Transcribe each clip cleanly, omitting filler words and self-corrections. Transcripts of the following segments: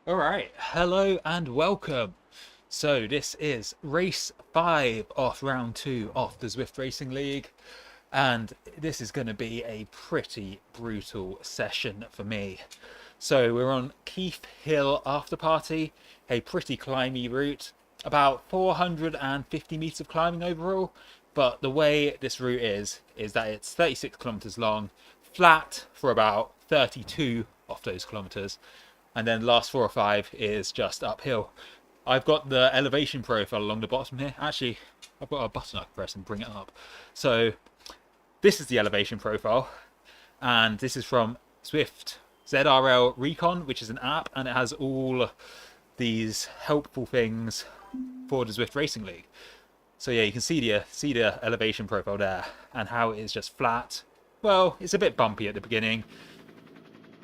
Alright, hello and welcome. So this is race 5 off round 2 of the Zwift Racing League, and this is going to be a pretty brutal session for me. So we're on Keith Hill After Party, a pretty climby route, about 450 meters of climbing overall, but the way this route is that it's 36 kilometers long, flat for about 32 of those kilometers, and then the last 4 or 5 is just uphill. I've got the elevation profile along the bottom here. Actually, I've got a button I can press and bring it up. So this is the elevation profile, and this is from Zwift ZRL Recon, which is an app, and it has all these helpful things for the Zwift Racing League. So yeah, you can see the elevation profile there, and how it is just flat. Well, it's a bit bumpy at the beginning,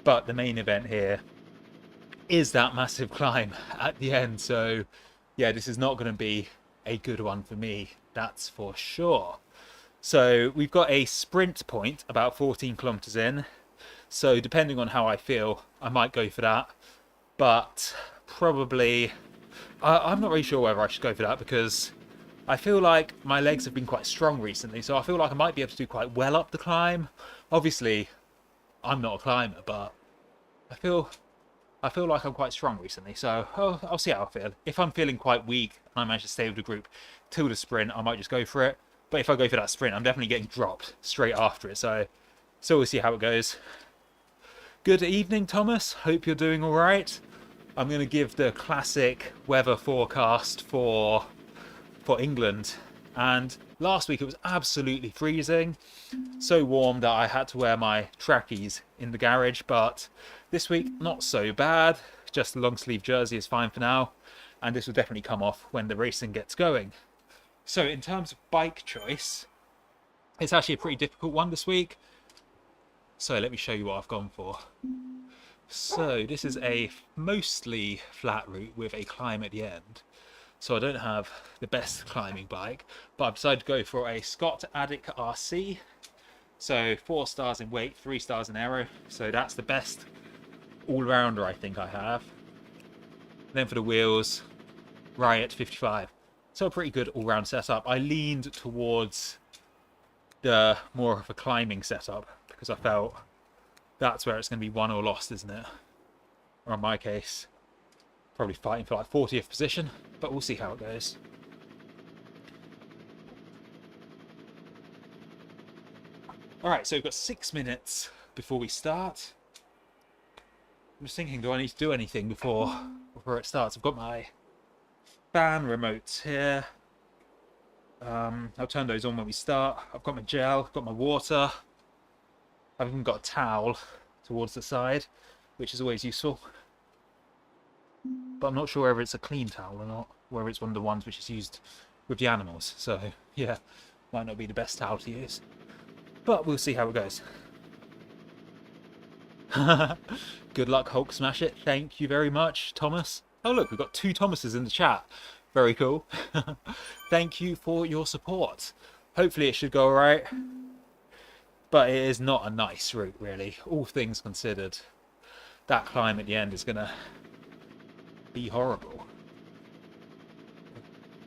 but the main event here is that massive climb at the end. So yeah, this is not going to be a good one for me, that's for sure. So we've got a sprint point about 14 kilometers in, so depending on how I feel, I might go for that, but probably I'm not really sure whether I should go for that, because I feel like my legs have been quite strong recently, so I feel like I might be able to do quite well up the climb. Obviously I'm not a climber, but I feel like I'm quite strong recently, so I'll see how I feel. If I'm feeling quite weak and I manage to stay with the group till the sprint, I might just go for it. But if I go for that sprint, I'm definitely getting dropped straight after it, so we'll see how it goes. Good evening, Thomas. Hope you're doing all right. I'm going to give the classic weather forecast for England. And last week it was absolutely freezing, so warm that I had to wear my trackies in the garage, but this week not so bad. Just a long sleeve jersey is fine for now, and this will definitely come off when the racing gets going. So in terms of bike choice, it's actually a pretty difficult one this week, so let me show you what I've gone for. So this is a mostly flat route with a climb at the end. So I don't have the best climbing bike, but I've decided to go for a Scott Addict RC. So 4 stars in weight, 3 stars in aero. So that's the best all-rounder I think I have. And then for the wheels, Riot 55. So a pretty good all-round setup. I leaned towards the more of a climbing setup because I felt that's where it's going to be won or lost, isn't it? Or in my case, probably fighting for like 40th position, but we'll see how it goes. Alright, so we've got 6 minutes before we start. I'm just thinking, do I need to do anything before it starts? I've got my fan remotes here. I'll turn those on when we start. I've got my gel, I've got my water. I've even got a towel towards the side, which is always useful. But I'm not sure whether it's a clean towel or not, whether it's one of the ones which is used with the animals. So yeah, might not be the best towel to use, but we'll see how it goes. Good luck, Hulk Smash It. Thank you very much, Thomas. Oh look, we've got 2 Thomases in the chat. Very cool. Thank you for your support. Hopefully it should go alright, but it is not a nice route really, all things considered. That climb at the end is gonna be horrible.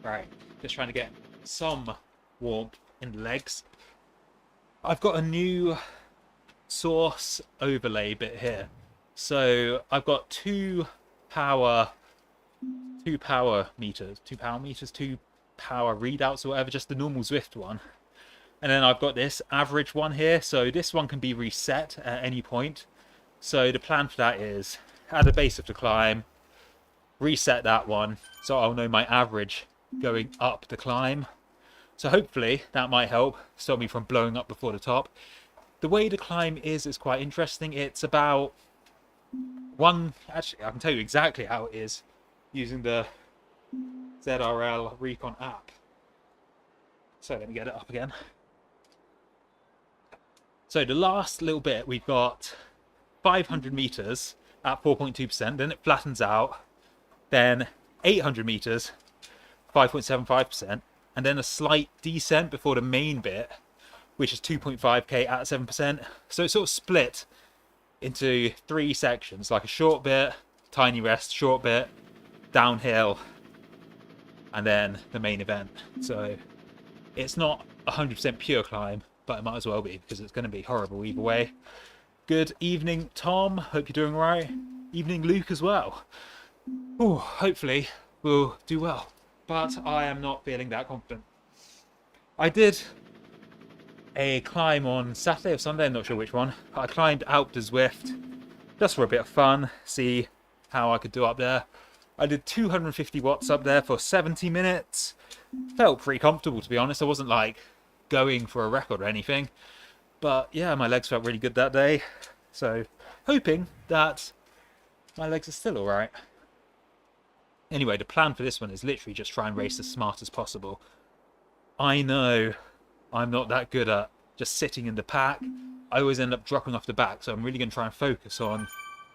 Right, just trying to get some warmth in the legs. I've got a new source overlay bit here. So I've got two power meters, 2 power readouts or whatever, just the normal Zwift one. And then I've got this average one here. So this one can be reset at any point. So the plan for that is at the base of the climb, reset that one so I'll know my average going up the climb. So hopefully that might help stop me from blowing up before the top. The way the climb is quite interesting. It's about actually I can tell you exactly how it is using the ZRL Recon app. So let me get it up again. So the last little bit, we've got 500 meters at 4.2%, then it flattens out. Then 800 meters, 5.75%, and then a slight descent before the main bit, which is 2.5k at 7%. So it's sort of split into 3 sections, like a short bit, tiny rest, short bit, downhill, and then the main event. So it's not 100% pure climb, but it might as well be, because it's going to be horrible either way. Good evening, Tom. Hope you're doing all right. Evening, Luke, as well. Oh, hopefully we'll do well, but I am not feeling that confident. I did a climb on Saturday or Sunday, I'm not sure which one. I climbed out to Zwift just for a bit of fun, see how I could do up there. I did 250 watts up there for 70 minutes. Felt pretty comfortable, to be honest. I wasn't like going for a record or anything, but yeah, my legs felt really good that day. So hoping that my legs are still all right. Anyway, the plan for this one is literally just try and race as smart as possible. I know I'm not that good at just sitting in the pack. I always end up dropping off the back, so I'm really going to try and focus on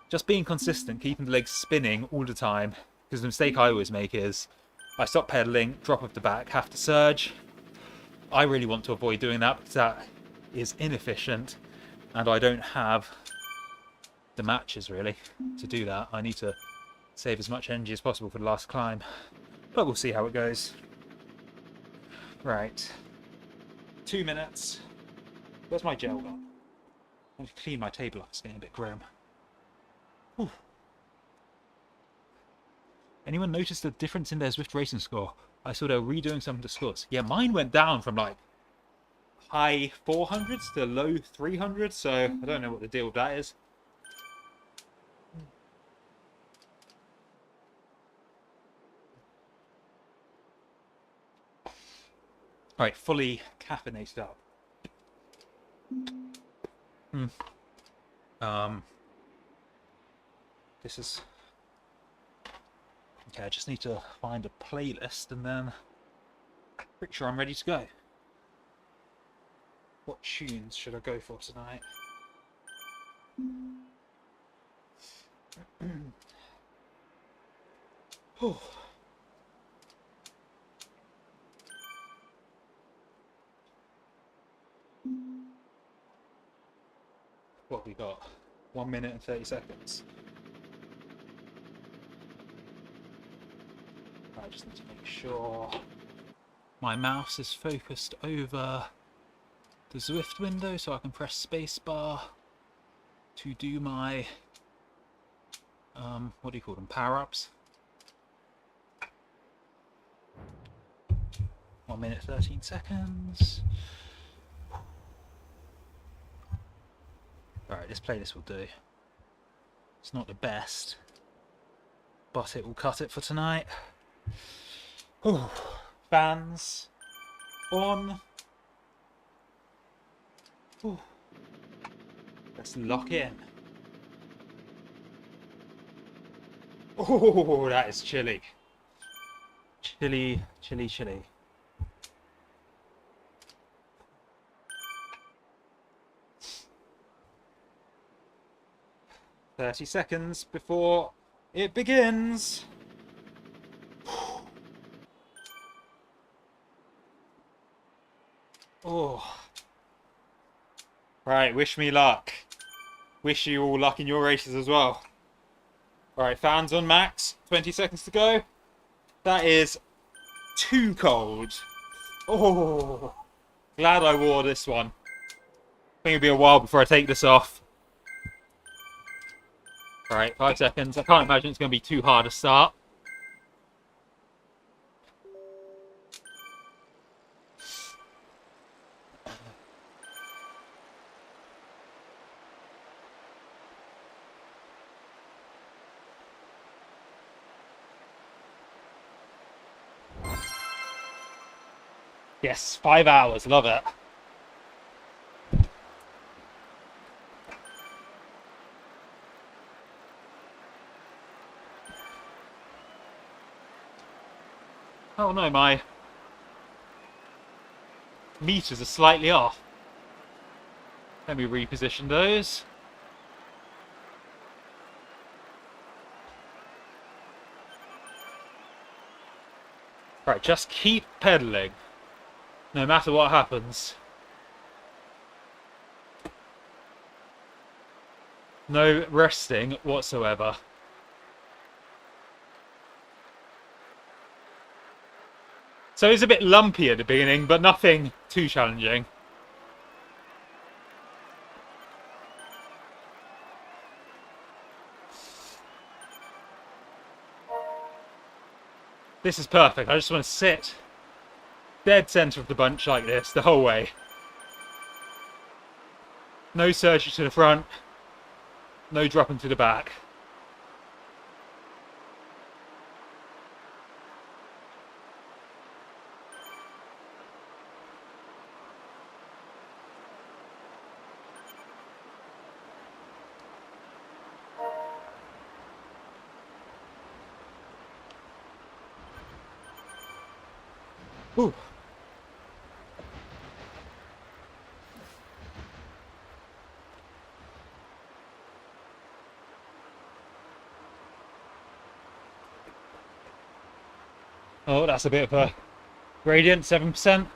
just being consistent, keeping the legs spinning all the time. Because the mistake I always make is I stop pedaling, drop off the back, have to surge. I really want to avoid doing that because that is inefficient, and I don't have the matches really to do that. I need to save as much energy as possible for the last climb, but we'll see how it goes. Right, 2 minutes. Where's my gel gone? I need to clean my table up, it's getting a bit grim. Whew. Anyone noticed the difference in their Zwift racing score? I saw they were redoing some of the scores. Yeah, mine went down from like high 400s to low 300s, so I don't know what the deal with that is. Alright, fully caffeinated up. This is... Okay, I just need to find a playlist and then pretty sure I'm ready to go. What tunes should I go for tonight? Oh. What have we got? 1 minute and 30 seconds. I just need to make sure my mouse is focused over the Zwift window so I can press spacebar to do my what do you call them, power-ups. 1 minute 13 seconds. Alright, this playlist will do. It's not the best, but it will cut it for tonight. Ooh, fans on. Ooh. Let's lock in. Oh, that is chilly. Chilly, chilly, chilly. "30 seconds before it begins." Oh. Right, wish me luck. Wish you all luck in your races as well. Alright, fans on max. 20 seconds to go. That is too cold. Oh. Glad I wore this one. I think it'll be a while before I take this off. Alright, 5 seconds. I can't imagine it's going to be too hard to start. Yes, 5 hours. Love it. Oh no, my meters are slightly off. Let me reposition those. Right, just keep pedaling, no matter what happens. No resting whatsoever. So it's a bit lumpy at the beginning, but nothing too challenging. This is perfect. I just want to sit dead centre of the bunch like this the whole way. No surging to the front, no dropping to the back. Ooh. Oh, that's a bit of a gradient, 7%.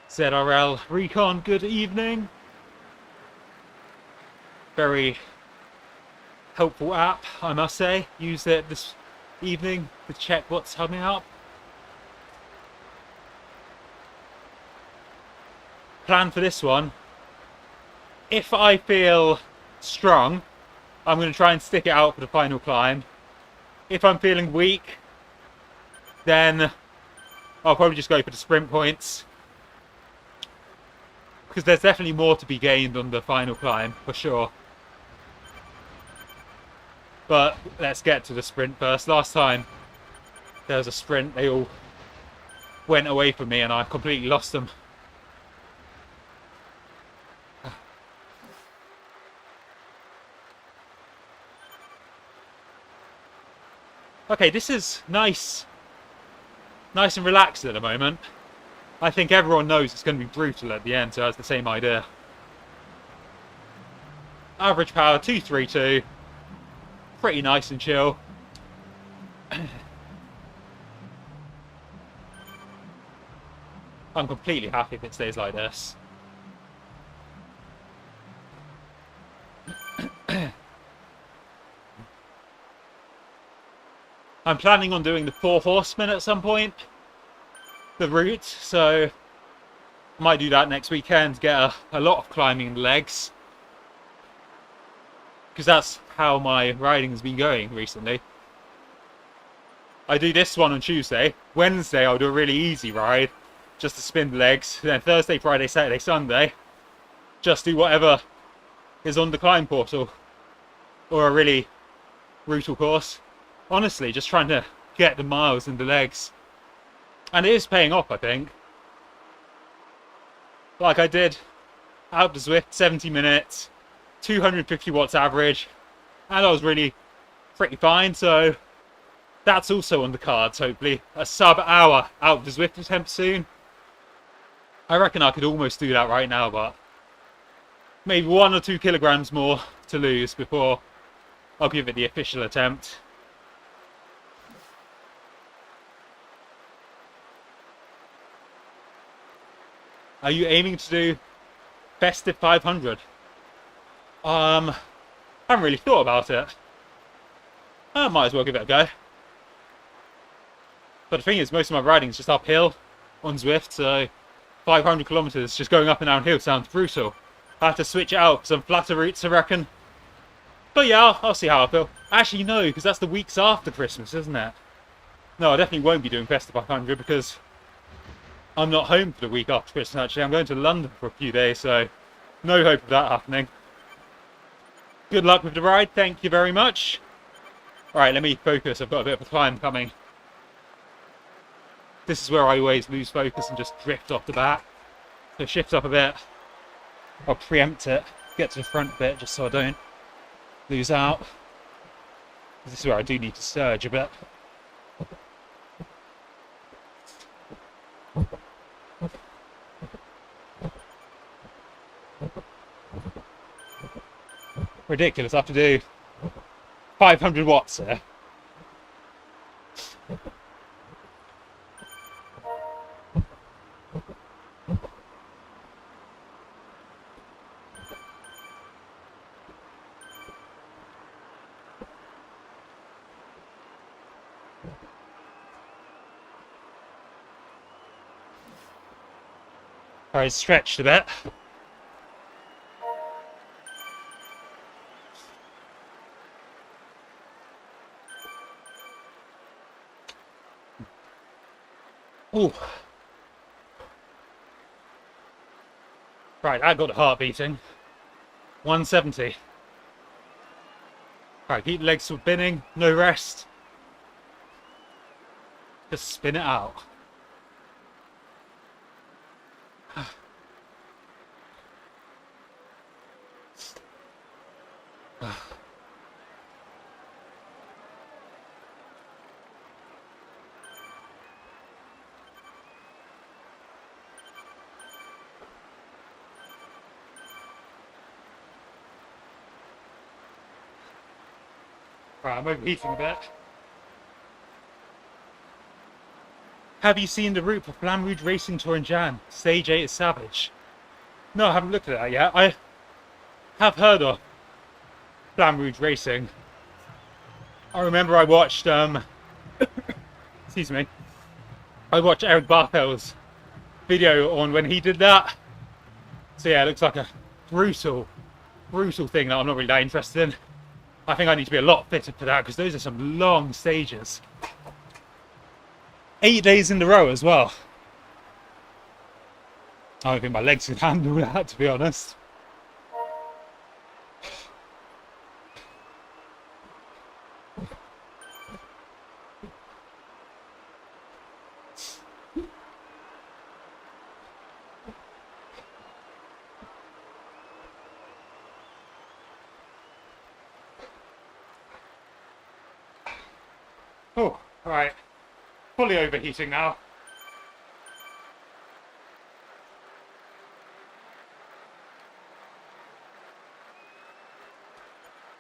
ZRL Recon, good evening. Very helpful app, I must say. Used it this evening to check what's coming up. Plan for this one. If I feel strong, I'm going to try and stick it out for the final climb. If I'm feeling weak, then I'll probably just go for the sprint points. Because there's definitely more to be gained on the final climb, for sure. But let's get to the sprint first. Last time there was a sprint, they all went away from me and I completely lost them. Okay, this is nice and relaxed at the moment. I think everyone knows it's going to be brutal at the end, so that's the same idea. Average power 232. Pretty nice and chill. I'm completely happy if it stays like this. I'm planning on doing the 4 Horsemen at some point. The route, so I might do that next weekend, get a lot of climbing in the legs. Because that's how my riding has been going recently. I do this one on Tuesday. Wednesday I'll do a really easy ride, just to spin the legs. Then Thursday, Friday, Saturday, Sunday, just do whatever is on the climb portal. Or a really brutal course. Honestly, just trying to get the miles in the legs. And it is paying off, I think. Like I did out the Zwift, 70 minutes, 250 watts average, and I was really pretty fine, so that's also on the cards, hopefully. A sub-hour out the Zwift attempt soon. I reckon I could almost do that right now, but maybe 1 or 2 kilograms more to lose before I'll give it the official attempt. Are you aiming to do festive 500? I haven't really thought about it. I might as well give it a go. But the thing is, most of my riding is just uphill on Zwift, so 500 kilometers just going up and down hill sounds brutal. I have to switch it out for some flatter routes, I reckon. But yeah, I'll see how I feel. Actually, no, because that's the weeks after Christmas, isn't it? No, I definitely won't be doing festive 500 because I'm not home for the week after Christmas, actually. I'm going to London for a few days, so no hope of that happening. Good luck with the ride, thank you very much. Alright, let me focus, I've got a bit of a climb coming. This is where I always lose focus and just drift off the bat. So shift up a bit. I'll preempt it, get to the front bit just so I don't lose out. This is where I do need to surge a bit. ridiculous. I have to do 500 watts there. Alright, stretched a bit. Ooh. Right, I got the heart beating. 170. Right, keep the legs spinning, no rest. Just spin it out. Right, I'm overheating a bit. Have you seen the route for Flamme Rouge Racing Tour in Jan? Stage 8 is savage. No, I haven't looked at that yet. I have heard of Flamme Rouge Racing. I remember I watched, excuse me, I watched Eric Barthel's video on when he did that. So yeah, it looks like a brutal thing that I'm not really that interested in. I think I need to be a lot fitter for that because those are some long stages. 8 days in a row as well. I don't think my legs can handle that, to be honest. Oh, alright. Fully overheating now.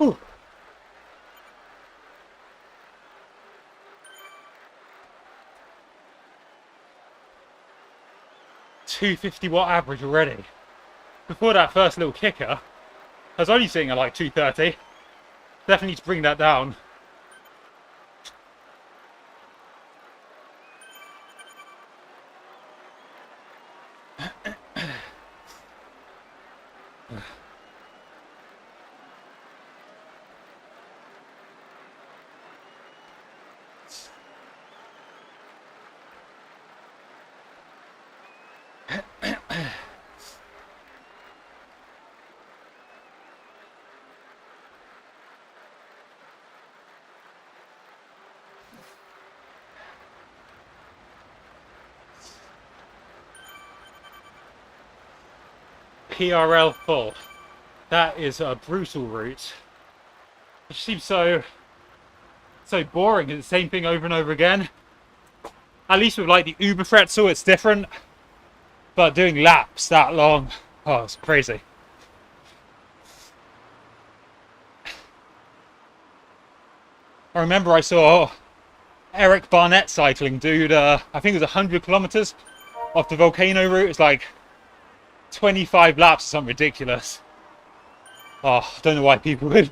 Ooh. $250 average already. Before that first little kicker, I was only seeing at like 230. Definitely need to bring that down. PRL full. That is a brutal route. It seems so boring. It's the same thing over and over again. At least with like the Uber Pretzel, it's different. But doing laps that long, oh, it's crazy. I remember I saw Eric Barnett cycling, dude. I think it was 100 kilometers off the volcano route. It's like 25 laps or something ridiculous. Oh, I don't know why people would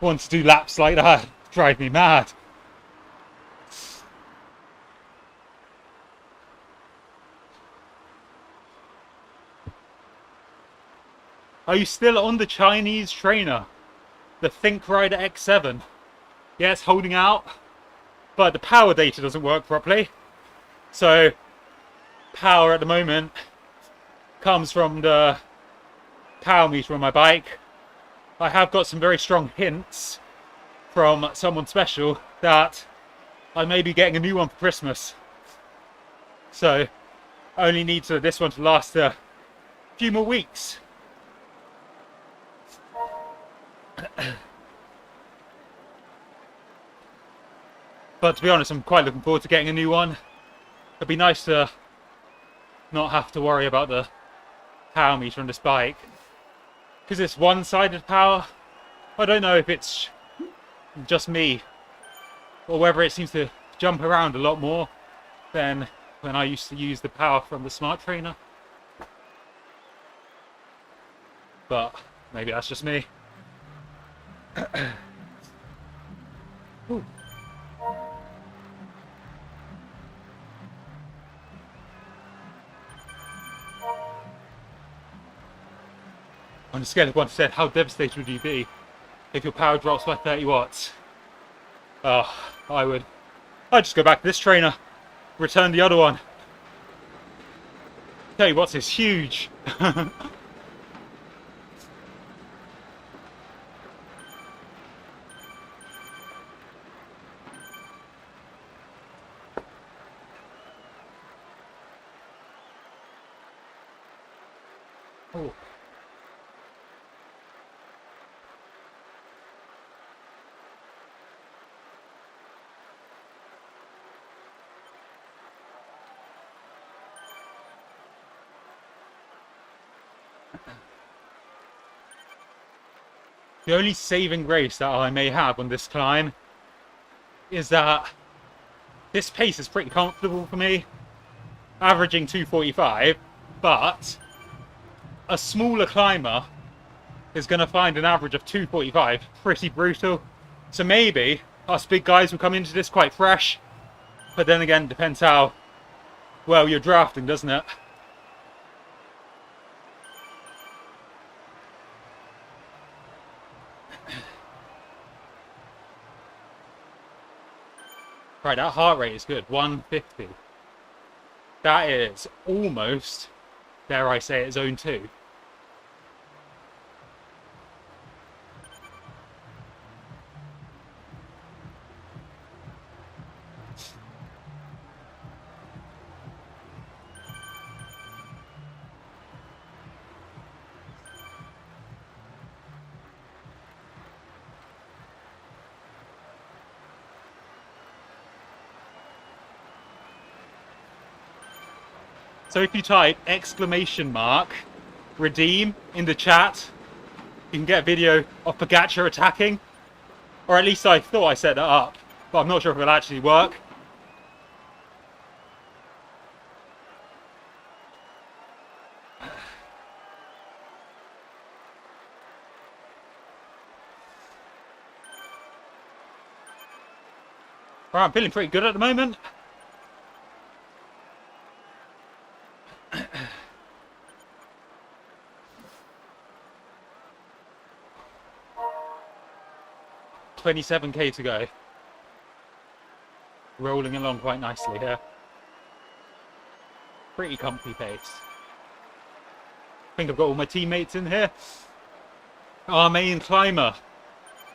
want to do laps like that. Drive me mad. Are you still on the Chinese trainer? The Think Rider X7? Yeah, it's holding out, but the power data doesn't work properly. So, power at the moment comes from the power meter on my bike. I have got some very strong hints from someone special that I may be getting a new one for Christmas. So, I only need this one to last a few more weeks. But to be honest, I'm quite looking forward to getting a new one. It'd be nice to not have to worry about the power meter on this bike. Because it's one-sided power I don't know if it's just me or whether it seems to jump around a lot more than when I used to use the power from the smart trainer. But maybe that's just me. Ooh. On a scale of 1 to 10, how devastated would you be if your power drops by 30 watts? Oh, I'd just go back to this trainer, return the other one. 30 watts is huge. Oh. The only saving grace that I may have on this climb is that this pace is pretty comfortable for me, averaging 245, but a smaller climber is going to find an average of 245 pretty brutal. So maybe us big guys will come into this quite fresh, but then again, depends how well you're drafting, doesn't it? Right, that heart rate is good, 150. That is almost, dare I say it, zone 2. So if you type !redeem in the chat, you can get a video of Pogacar attacking. Or at least I thought I set that up, but I'm not sure if it'll actually work. Right, I'm feeling pretty good at the moment. $27k to go. Rolling along quite nicely here. Pretty comfy pace. I think I've got all my teammates in here. Our main climber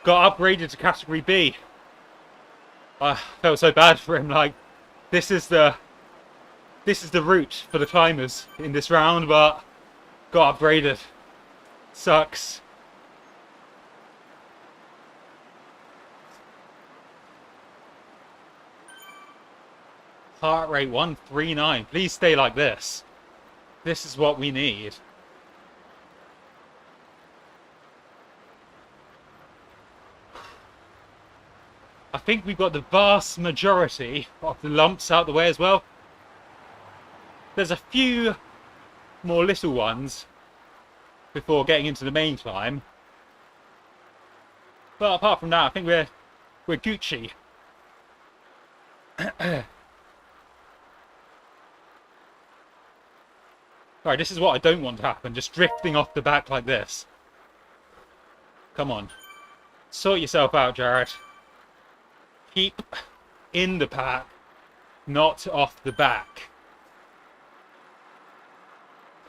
got upgraded to category B. I felt so bad for him. Like, this is the route for the climbers in this round, but got upgraded. Sucks. Heart rate 139. Please stay like this. This is what we need. I think we've got the vast majority of the lumps out the way as well. There's a few more little ones before getting into the main climb. But apart from that, I think we're Gucci. Alright, this is what I don't want to happen, just drifting off the back like this. Come on. Sort yourself out, Jarrod. Keep in the pack, not off the back.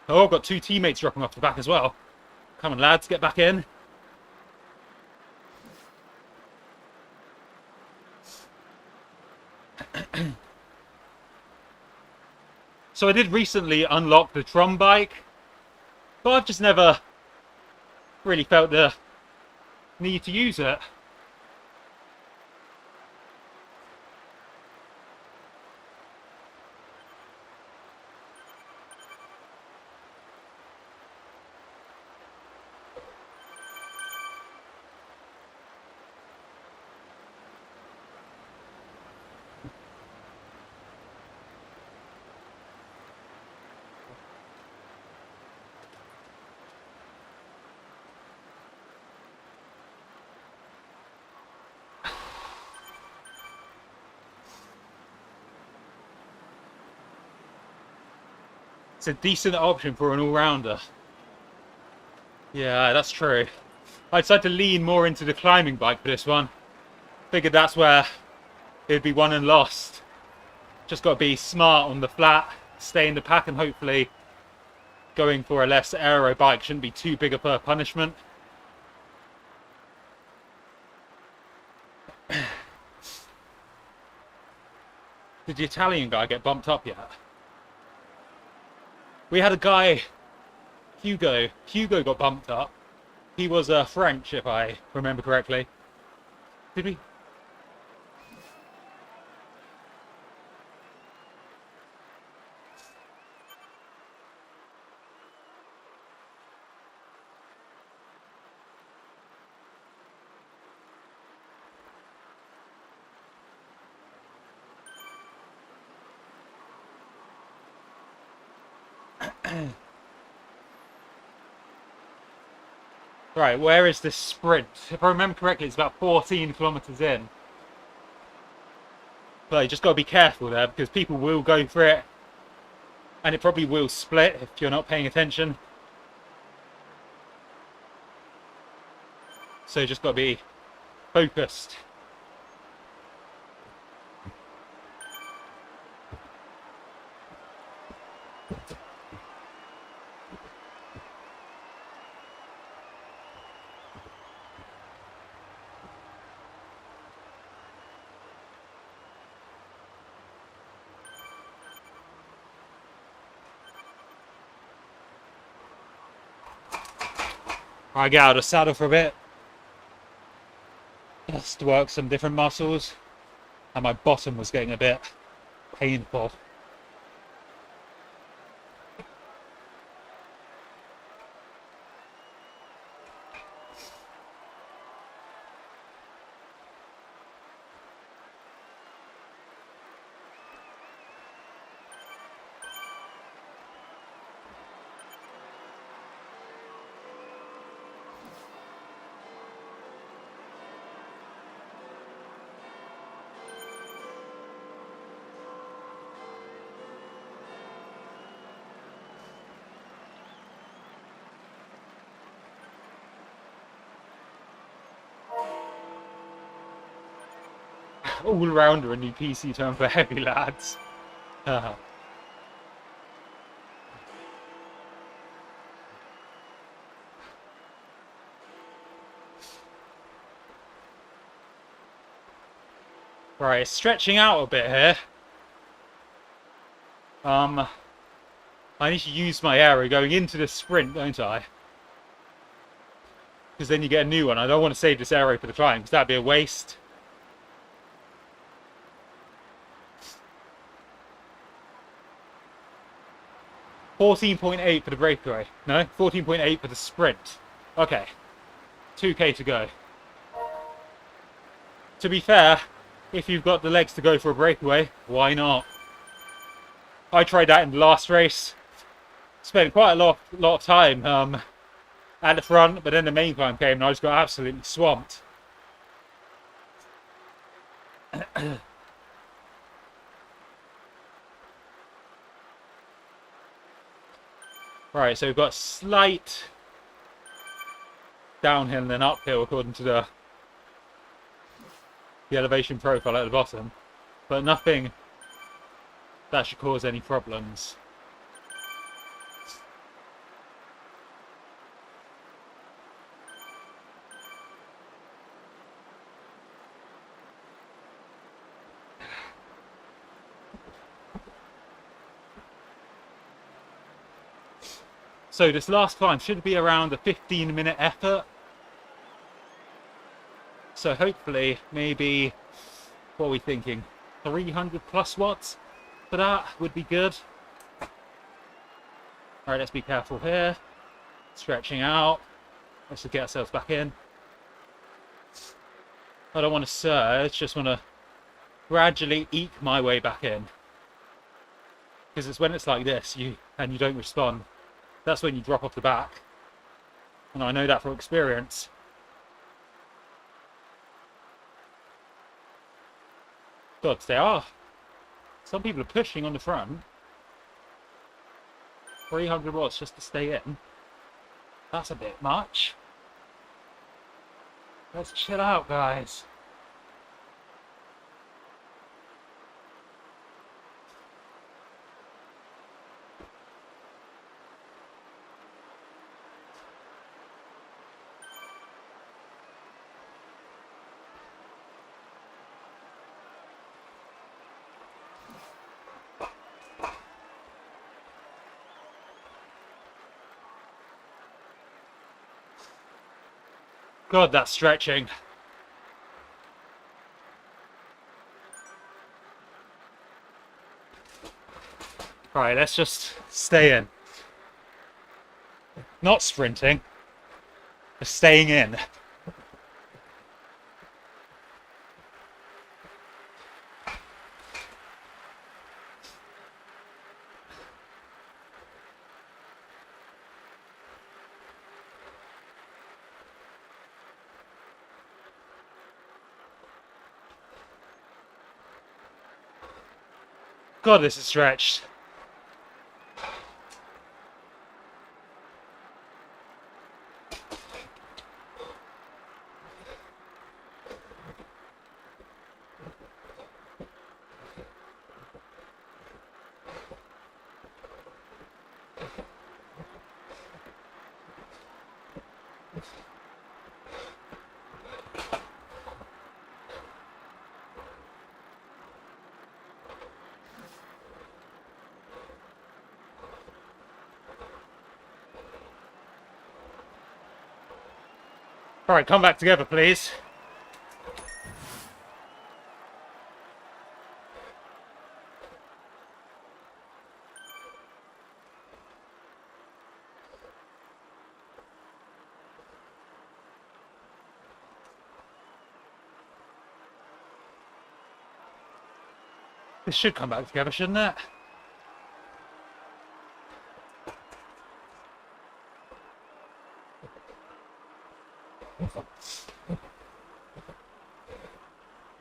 Oh, I've got 2 teammates dropping off the back as well. Come on, lads, get back in. So I did recently unlock the Tron bike, but I've just never really felt the need to use it. It's a decent option for an all-rounder. Yeah, that's true. I decided to lean more into the climbing bike for this one. Figured that's where it'd be won and lost. Just got to be smart on the flat, stay in the pack, and hopefully going for a less aero bike shouldn't be too big of a punishment. Did the Italian guy get bumped up yet? We had a guy, Hugo. Hugo got bumped up. He was French, if I remember correctly. Did we? Right, where is this sprint? If I remember correctly, it's about 14 kilometers in. But you just got to be careful there because people will go for it. And it probably will split if you're not paying attention. So you just got to be focused. I get out of the saddle for a bit. Just work some different muscles. And my bottom was getting a bit painful. All-rounder, a new PC term for heavy lads. Right, it's stretching out a bit here. I need to use my aero going into the sprint, don't I? Because then you get a new one. I don't want to save this aero for the climb because that'd be a waste. $14.8 for the breakaway. No, 14.8 for the sprint. Okay, 2k to go. To be fair, if you've got the legs to go for a breakaway, why not? I tried that in the last race. Spent quite a lot of time at the front, but then the main climb came and I just got absolutely swamped. Right, so we've got slight downhill and then uphill according to the elevation profile at the bottom, but nothing that should cause any problems. So this last climb should be around a 15-minute effort. So hopefully, maybe, what are we thinking? 300 plus watts for that would be good. Alright, let's be careful here. Stretching out. Let's just get ourselves back in. I don't want to surge, just want to gradually eke my way back in. Because it's when it's like this, you don't respond. That's when you drop off the back. And I know that from experience. God, they are. Some people are pushing on the front. 300 watts just to stay in. That's a bit much. Let's chill out, guys. God, that's stretching. Right, let's just stay in. Not sprinting, just staying in. God, this is stretched. All right, come back together, please. This should come back together, shouldn't it?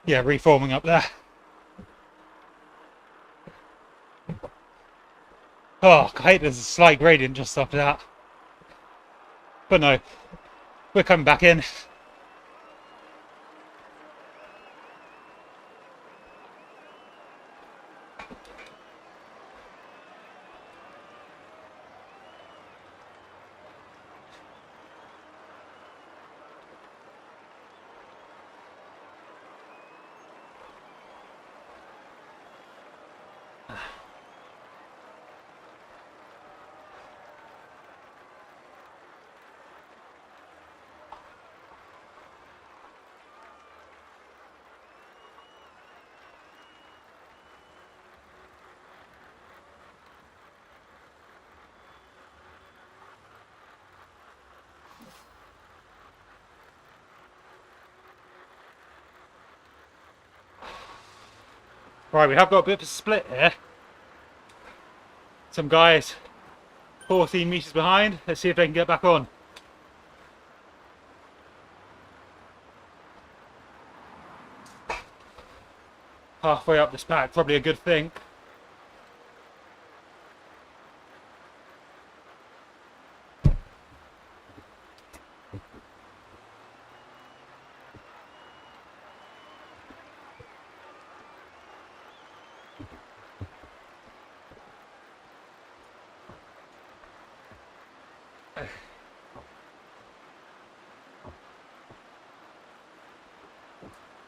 Yeah, reforming up there. Oh, I hate there's a slight gradient just after that. But no, we're coming back in. Right, we have got a bit of a split here. Some guys 14 meters behind. Let's see if they can get back on. Halfway up this pack, probably a good thing.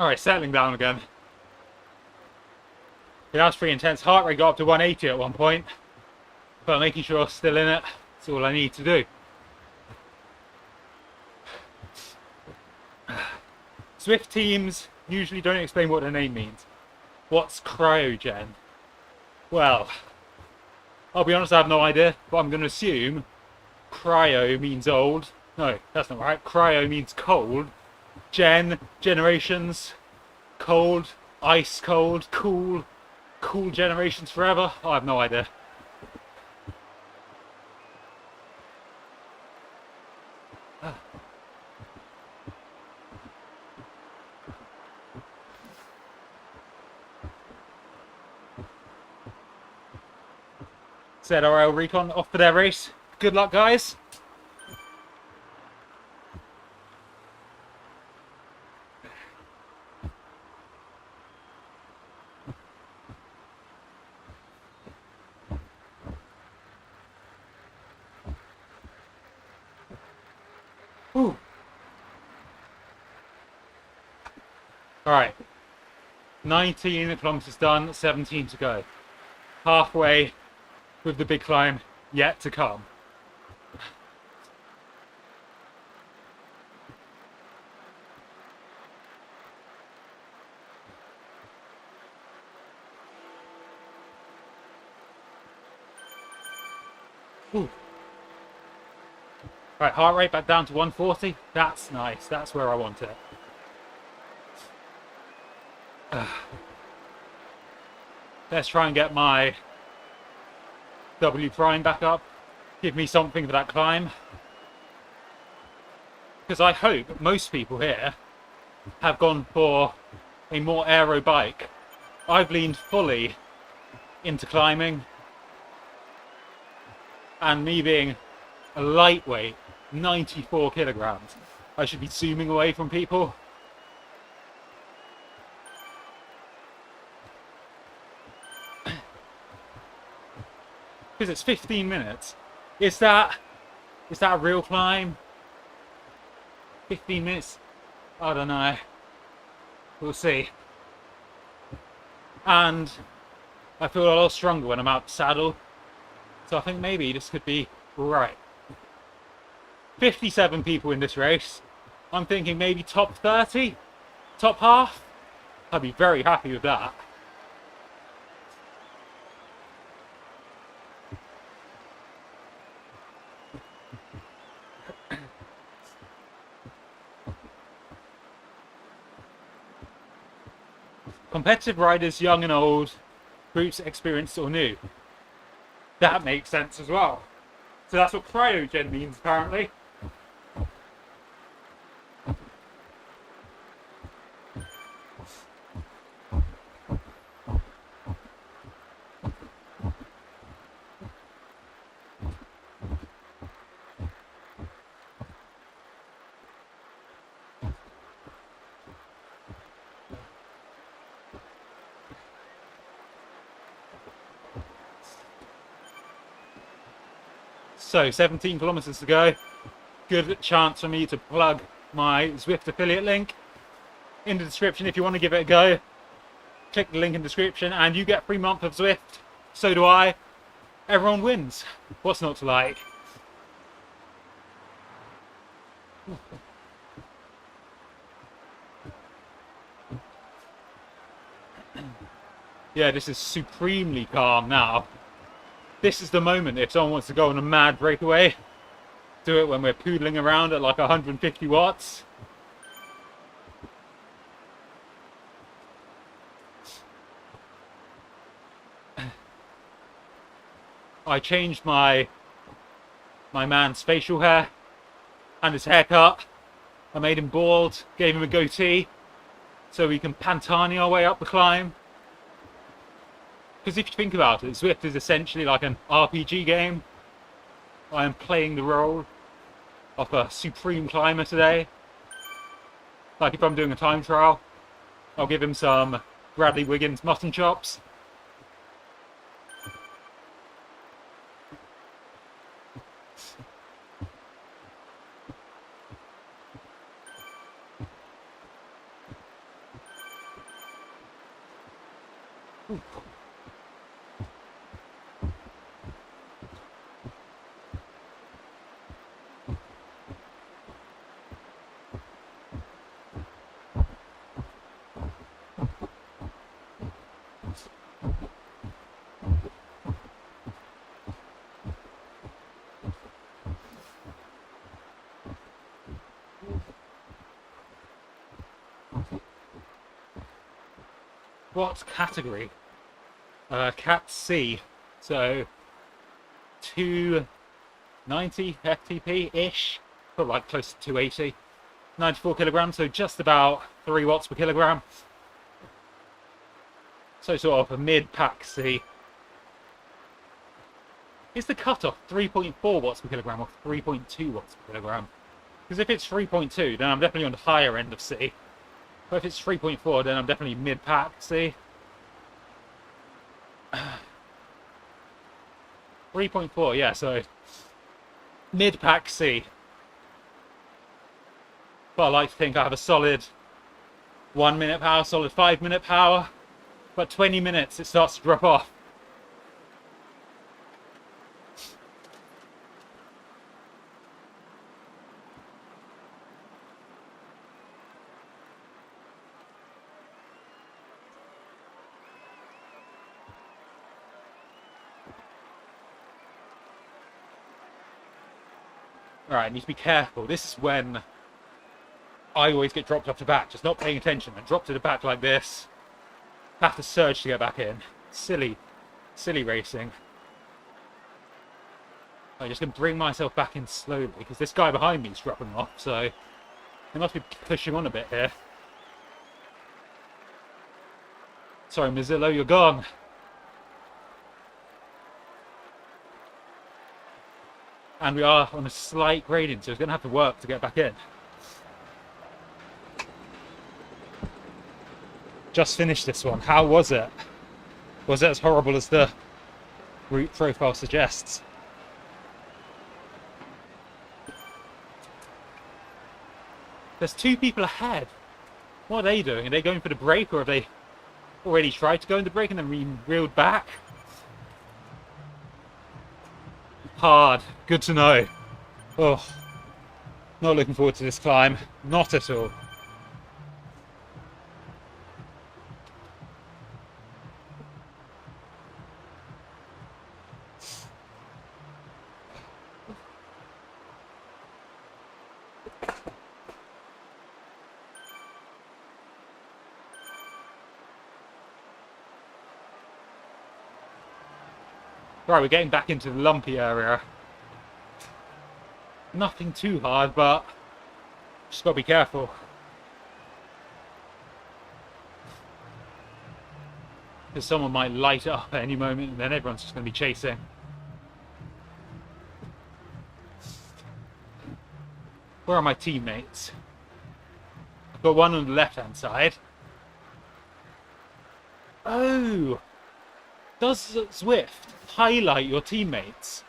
Alright, settling down again. Yeah, that was pretty intense. Heart rate got up to 180 at one point. But making sure I'm still in it, that's all I need to do. Zwift teams usually don't explain what their name means. What's cryogen? Well, I'll be honest, I have no idea, but I'm going to assume cryo means old. No, that's not right. Cryo means cold. Generations, cold, ice cold, cool generations forever. I have no idea. ZRL Recon off for their race. Good luck, guys. Whew. All right, 19 kilometers done, 17 to go. Halfway with the big climb yet to come. Ooh. Right, heart rate back down to 140. That's nice. That's where I want it. Let's try and get my W prime back up. Give me something for that climb. Because I hope most people here have gone for a more aero bike. I've leaned fully into climbing. And me being a lightweight, 94 kilograms, I should be zooming away from people. Because it's 15 minutes. Is that a real climb? 15 minutes? I don't know. We'll see. And I feel a lot stronger when I'm out the saddle. So I think maybe this could be right. 57 people in this race. I'm thinking maybe top 30? Top half? I'd be very happy with that. Competitive riders, young and old, groups experienced or new. That makes sense as well. So that's what cryogen means, apparently. So 17 kilometers to go. Good chance for me to plug my Zwift affiliate link in the description if you want to give it a go. Click the link in the description and you get a free month of Zwift. So do I. Everyone wins. What's not to like? Yeah, this is supremely calm now. This is the moment if someone wants to go on a mad breakaway. Do it when we're poodling around at like 150 watts. I changed my man's facial hair and his haircut. I made him bald, gave him a goatee, so we can Pantani our way up the climb. Because if you think about it, Zwift is essentially like an RPG game. I am playing the role of a supreme climber today. Like if I'm doing a time trial, I'll give him some Bradley Wiggins mutton chops. Ooh. What category? Cat C. So 290 FTP-ish. Put like close to 280. 94 kilograms, so just about 3 watts per kilogram. So sort of a mid-pack C. Is the cutoff 3.4 watts per kilogram or 3.2 watts per kilogram? Because if it's 3.2, then I'm definitely on the higher end of C. But if it's 3.4, then I'm definitely mid-pack C. 3.4, yeah, so mid-pack C. But I like to think I have a solid 1 minute power, solid 5 minute power. But 20 minutes, it starts to drop off. Alright, I need to be careful. This is when I always get dropped off the back, just not paying attention, and drop to the back like this. Have to surge to get back in. Silly racing. I'm just going to bring myself back in slowly, because this guy behind me is dropping off, so they must be pushing on a bit here. Sorry, Mozilla, you're gone. And we are on a slight gradient, so it's going to have to work to get back in. Just finished this one. How was it? Was it as horrible as the route profile suggests? There's 2 people ahead. What are they doing? Are they going for the break, or have they already tried to go in the break and then reeled back? Hard. Good to know. Oh, not looking forward to this climb. Not at all. Right, we're getting back into the lumpy area. Nothing too hard, but just got to be careful. Because someone might light up at any moment, and then everyone's just going to be chasing. Where are my teammates? I've got one on the left-hand side. Oh! Does Zwift highlight your teammates?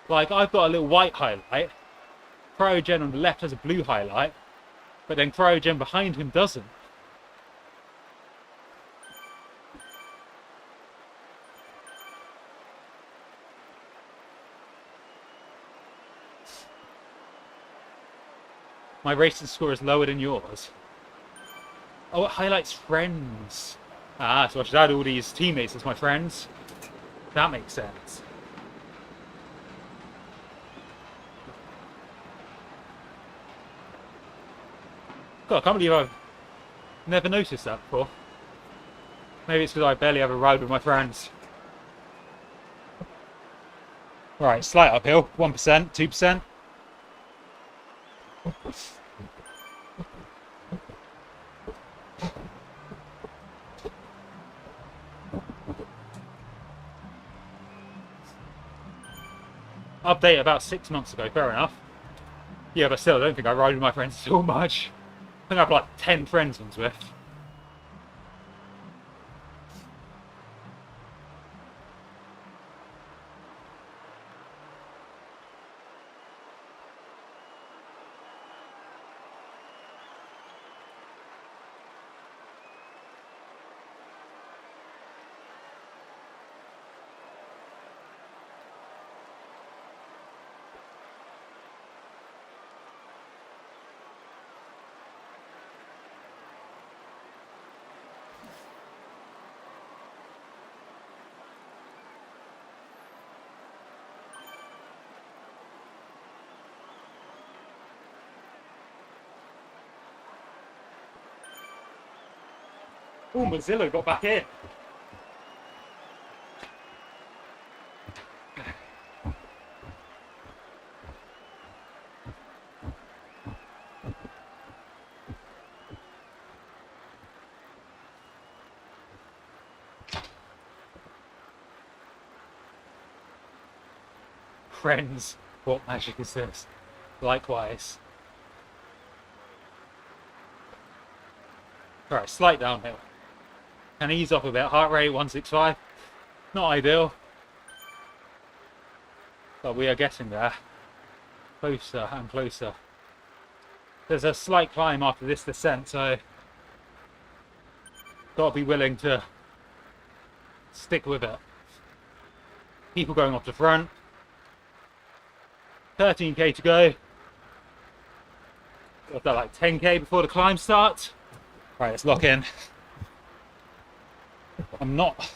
Like, I've got a little white highlight. Cryogen on the left has a blue highlight, but then Cryogen behind him doesn't. My racing score is lower than yours. Oh, it highlights friends. Ah, so I should add all these teammates as my friends. That makes sense. God, I can't believe I've never noticed that before. Maybe it's because I barely ever ride with my friends. Right, slight uphill. 1%, 2%. Update about 6 months ago, fair enough. Yeah, but still, I don't think I ride with my friends so much. I think I have like 10 friends on Zwift. Oh, Mozilla got back in. friends, what magic is this? Likewise. Right, slight downhill. Can ease off a bit. Heart rate 165. Not ideal, but we are getting there. Closer and closer. There's a slight climb after this descent, so got to be willing to stick with it. People going off the front. 13k to go. Got that like 10k before the climb starts. Right, let's lock in. I'm not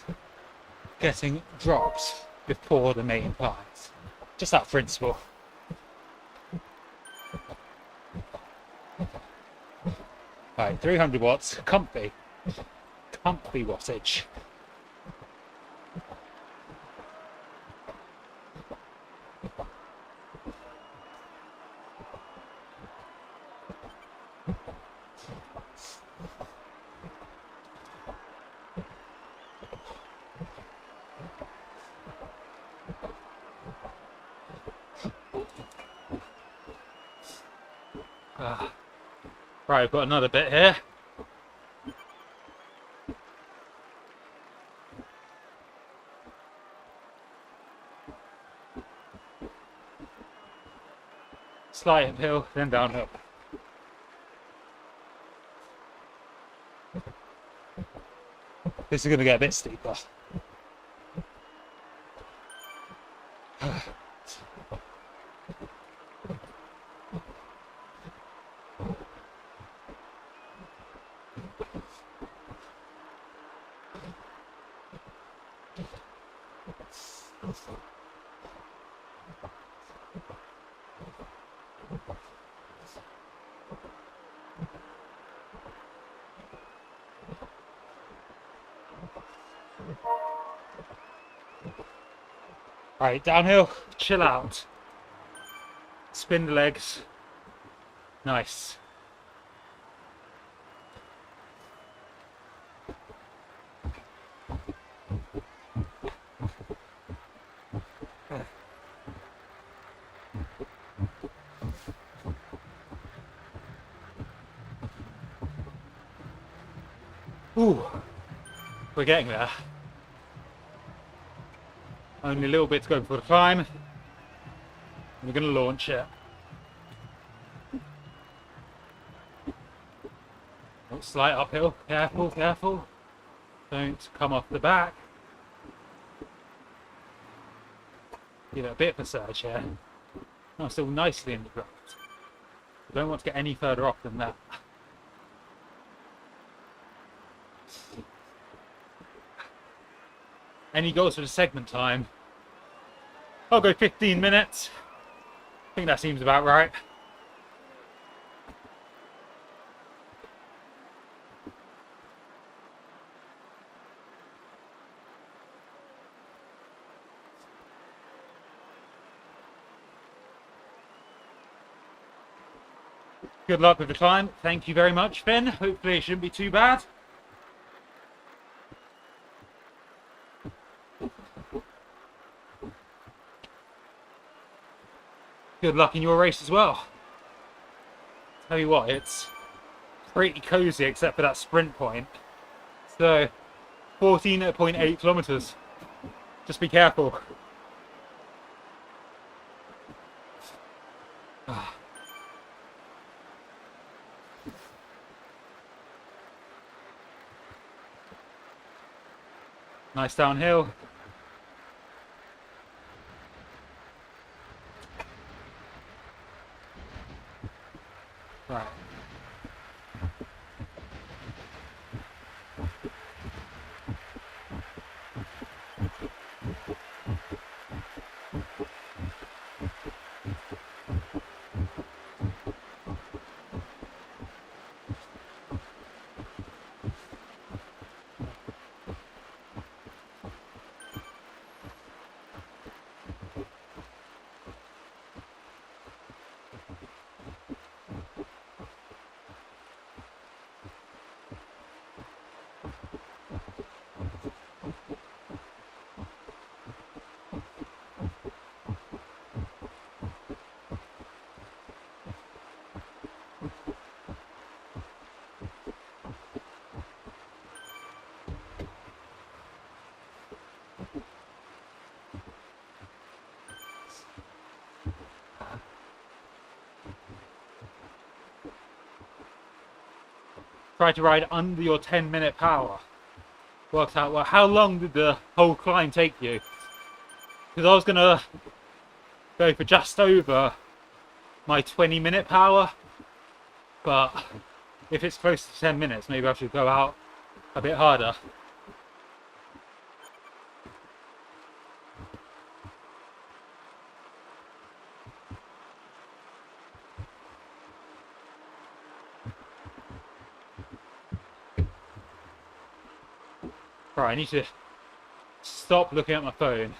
getting drops before the main climbs. Just that principle. Right, 300 watts, comfy wattage. Right, I've got another bit here. Slight uphill, then downhill. This is going to get a bit steeper. Right, downhill, chill out. Spin the legs. Nice. Ooh, we're getting there. Only a little bit to go before the climb. We're going to launch it. Oh, slight uphill. Careful, careful. Don't come off the back. Give it a bit of a surge here. No, still nicely in the ground. Don't want to get any further off than that. Any goals for the segment time? I'll go 15 minutes. I think that seems about right. Good luck with the climb. Thank you very much, Finn. Hopefully it shouldn't be too bad. Good luck in your race as well. Tell you what, it's pretty cozy except for that sprint point. So, 14.8 kilometers. Just be careful. Nice downhill. Right. try to ride under your 10-minute power. Worked out, well, how long did the whole climb take you? Because I was going to go for just over my 20-minute power, but if it's close to 10 minutes, maybe I should go out a bit harder. Right, I need to stop looking at my phone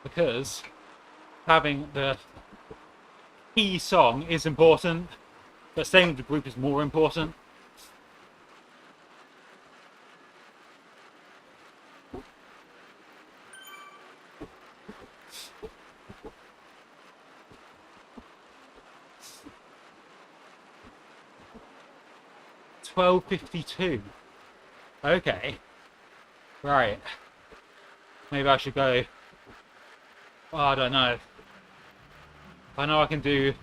because having the key song is important, but staying with the group is more important. $12.52. Okay. Right. Maybe I should go. Oh, I don't know. I know I can do.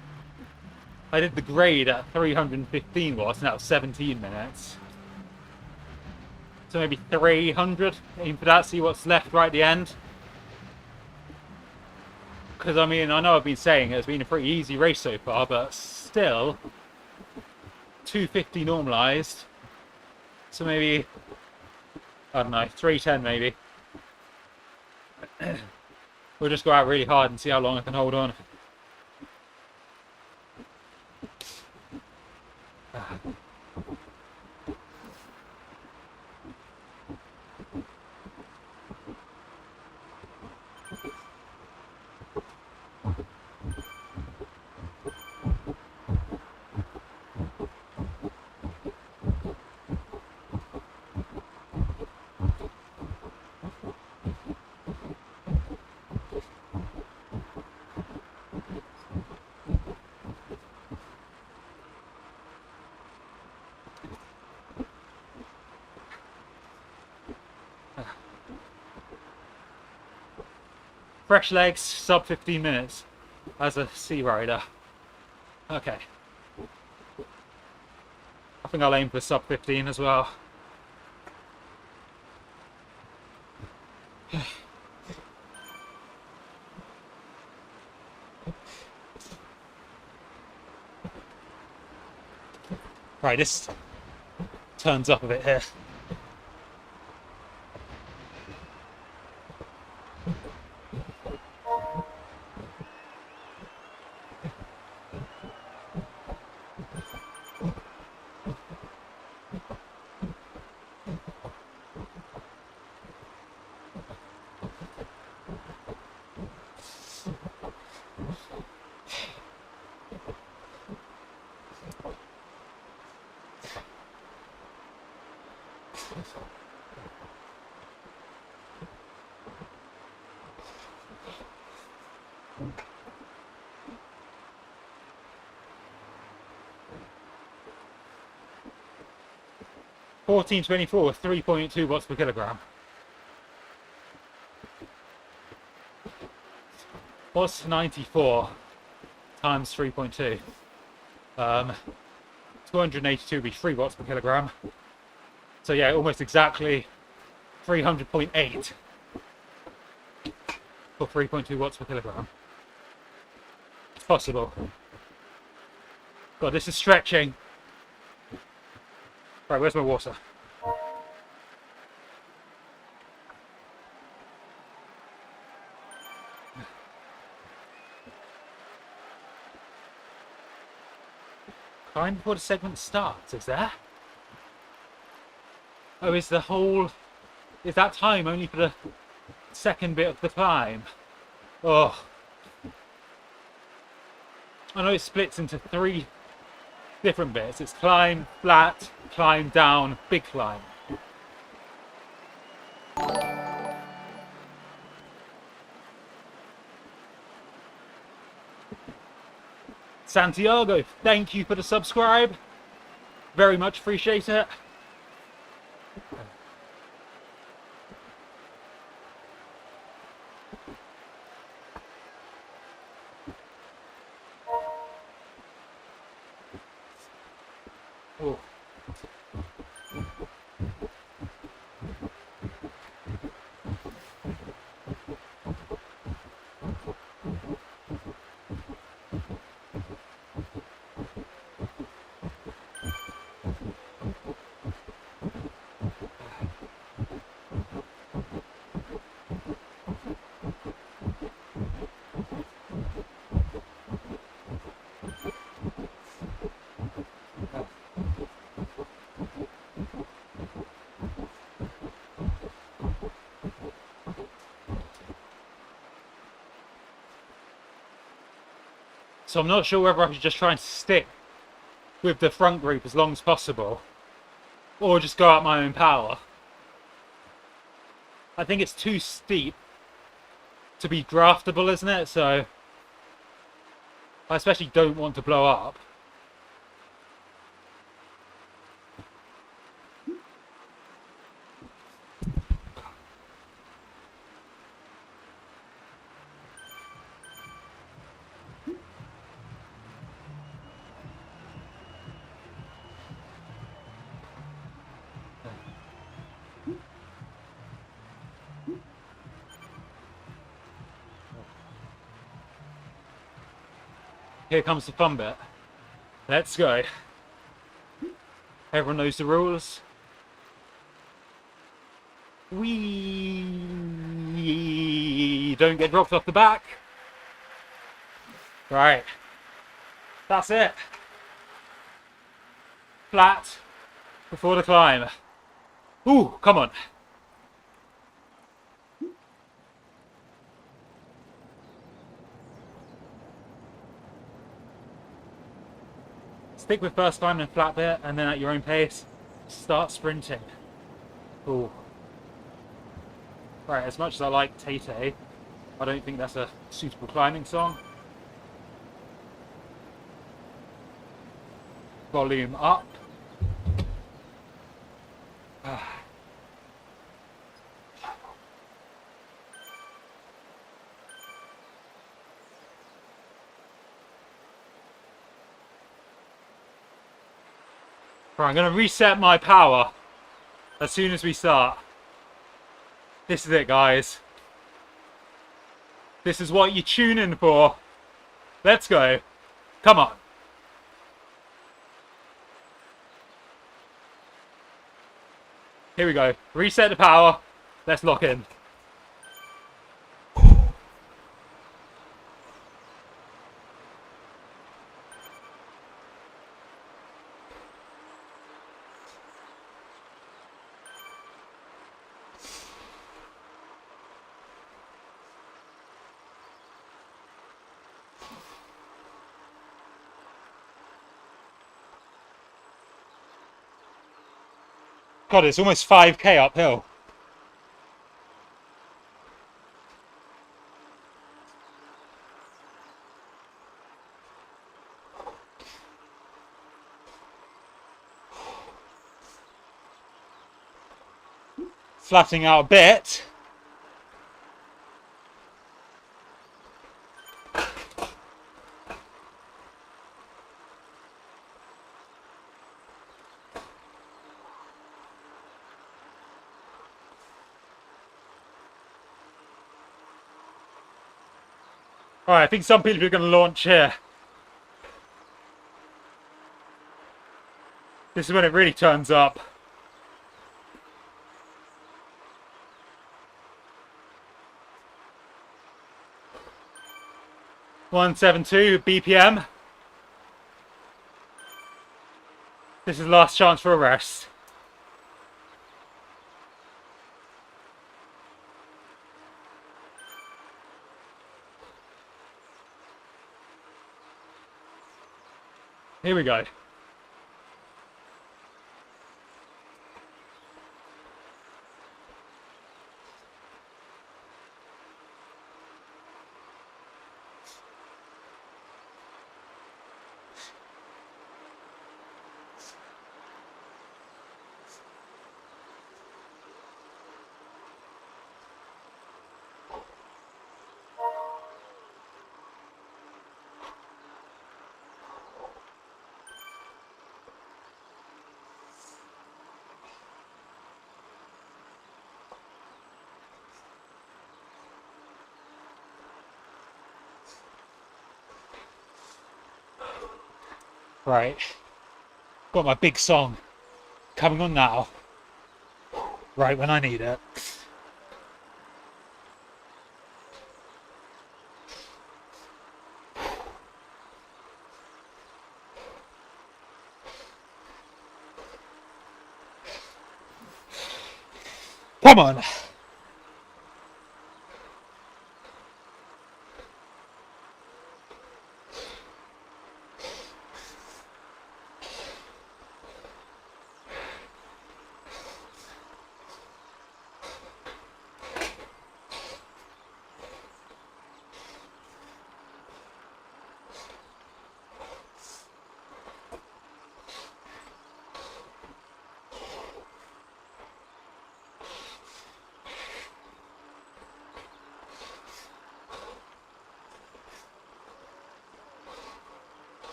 I did the grade at 315 watts, and that was 17 minutes. So maybe 300. Aim for that, see what's left right at the end. Because I mean, I know I've been saying it's been a pretty easy race so far, but still 250 normalized. So maybe, I don't know, 310 maybe. We'll just go out really hard and see how long I can hold on. Fresh legs, sub 15 minutes as a sea rider. Okay. I think I'll aim for sub 15 as well. Right, this turns up a bit here. $14.24, 3.2 watts per kilogram. What's 94 times 3.2? 282 would be 3 watts per kilogram. So yeah, almost exactly 300.8 for 3.2 watts per kilogram. It's possible. God, this is stretching. Right, where's my water? Climb before the segment starts, is there? Oh, is that time only for the second bit of the climb? Oh. I know it splits into 3 different bits. It's climb, flat, climb down, big climb. Santiago, thank you for the subscribe. Very much appreciate it. Oh. So I'm not sure whether I should just try and stick with the front group as long as possible, or just go out my own power. I think it's too steep to be draftable, isn't it? So I especially don't want to blow up. Here comes the fun bit. Let's go. Everyone knows the rules. We don't get dropped off the back. Right. That's it. Flat before the climb. Ooh, come on. Stick with first climb and flat bit, and then at your own pace, start sprinting. Ooh. Right, as much as I like Tay-Tay, I don't think that's a suitable climbing song. Volume up. Right, I'm going to reset my power as soon as we start. This is it, guys. This is what you tune in for. Let's go. Come on. Here we go. Reset the power. Let's lock in. God, it's almost 5k uphill. Flattening out a bit. Alright, I think some people are going to launch here. This is when it really turns up. $172 BPM. This is last chance for a rest. Here we go. Right, got my big song coming on now, right when I need it. Come on.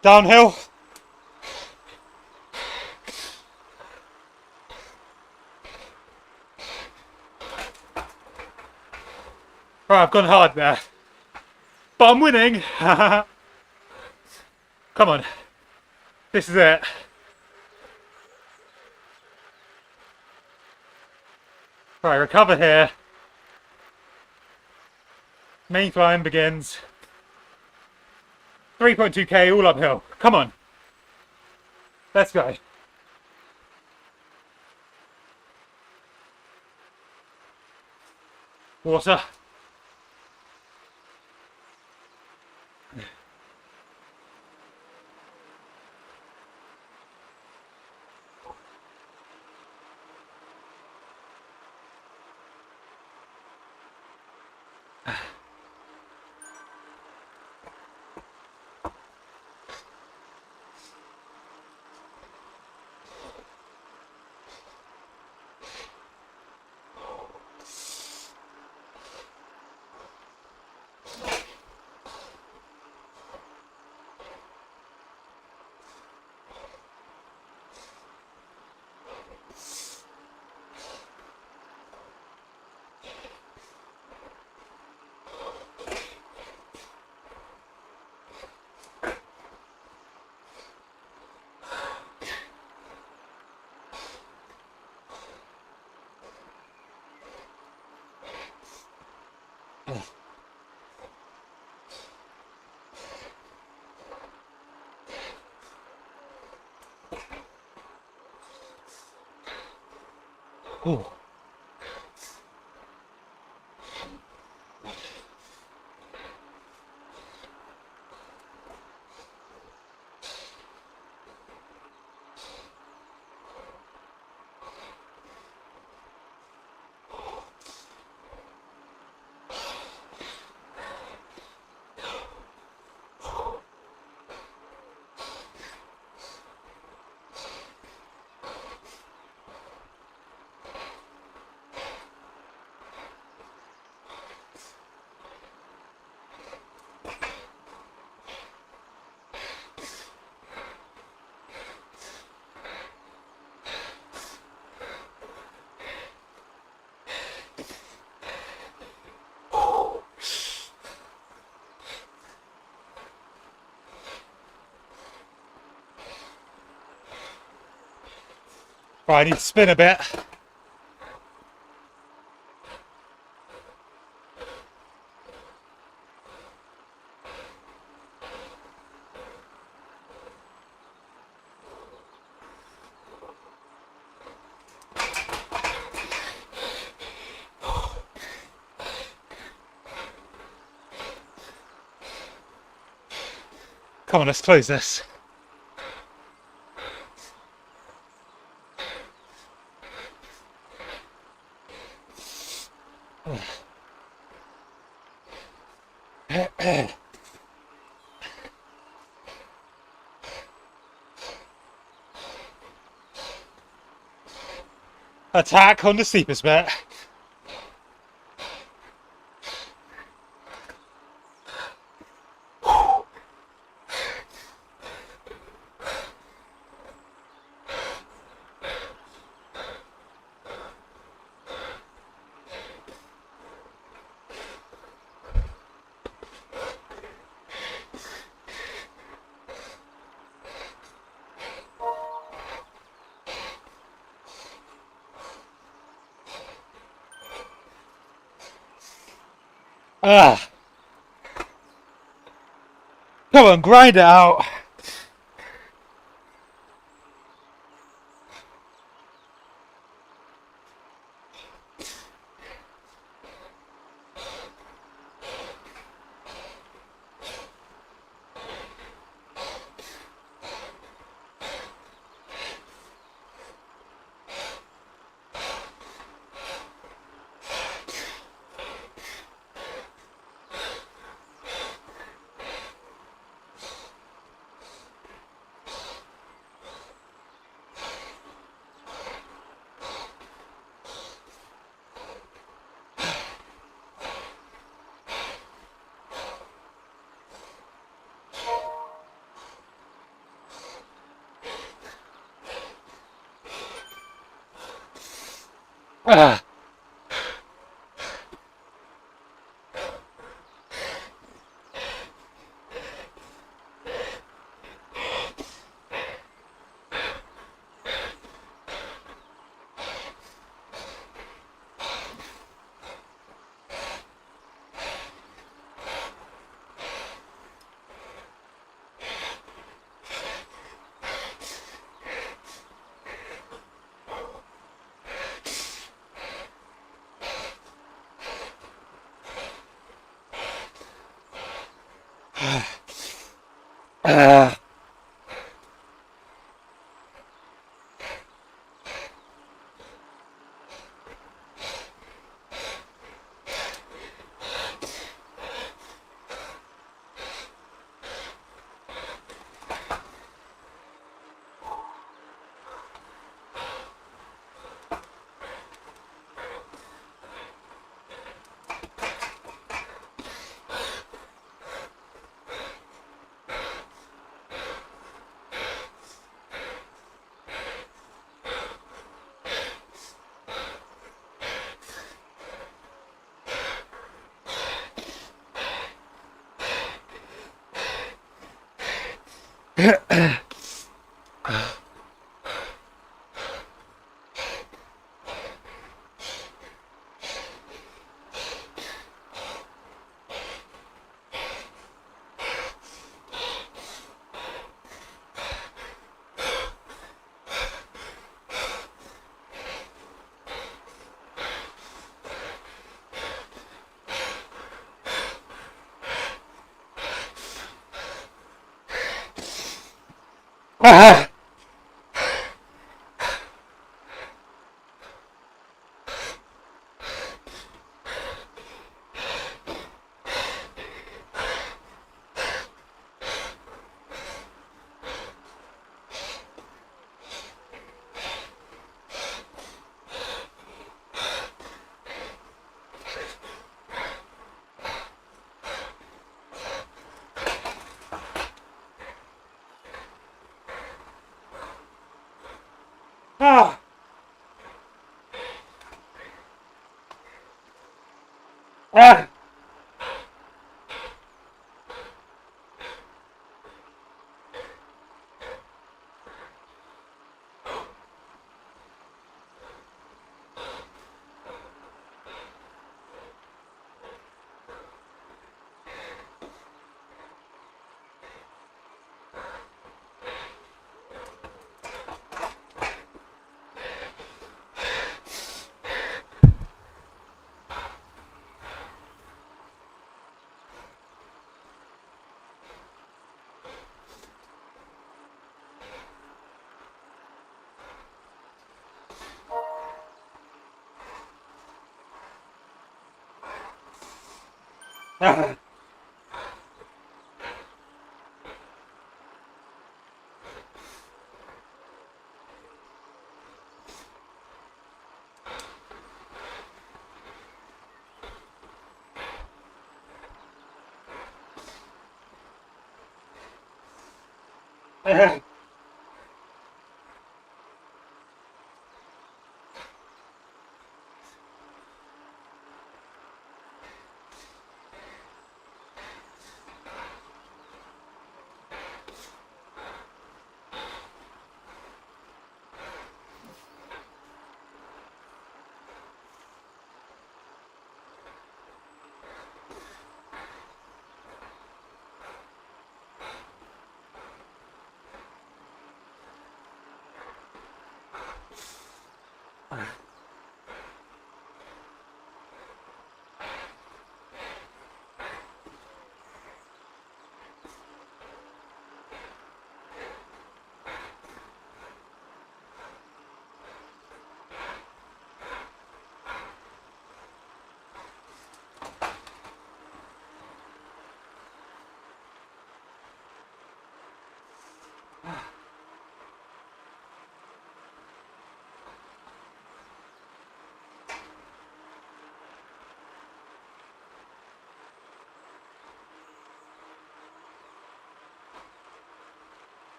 Downhill. Right, I've gone hard there. But I'm winning. Come on. This is it. Right, recover here. Main climb begins. 3.2k all uphill. Come on. Let's go. Water. Ooh. Right, I need to spin a bit. Come on, let's close this. Attack on the steepest bit. Ah. Come on, grind it out. Ah. Ah. Ah. Ah. Ah. Ah.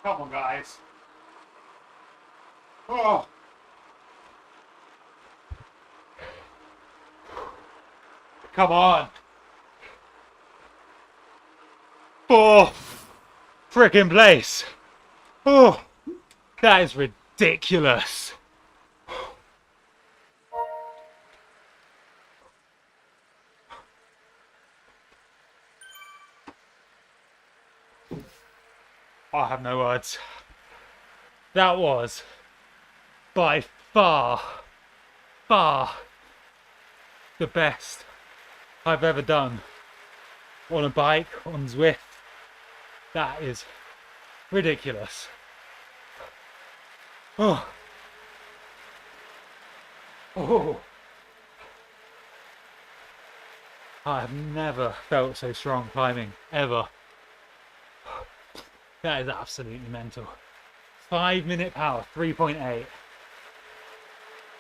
Come on, guys. Oh. Come on. Fourth freaking place. Oh, that is ridiculous. I have no words. That was by far the best I've ever done on a bike, on Zwift. That is ridiculous. Oh. Oh. I have never felt so strong climbing, ever. That is absolutely mental. 5-minute power, 3.8.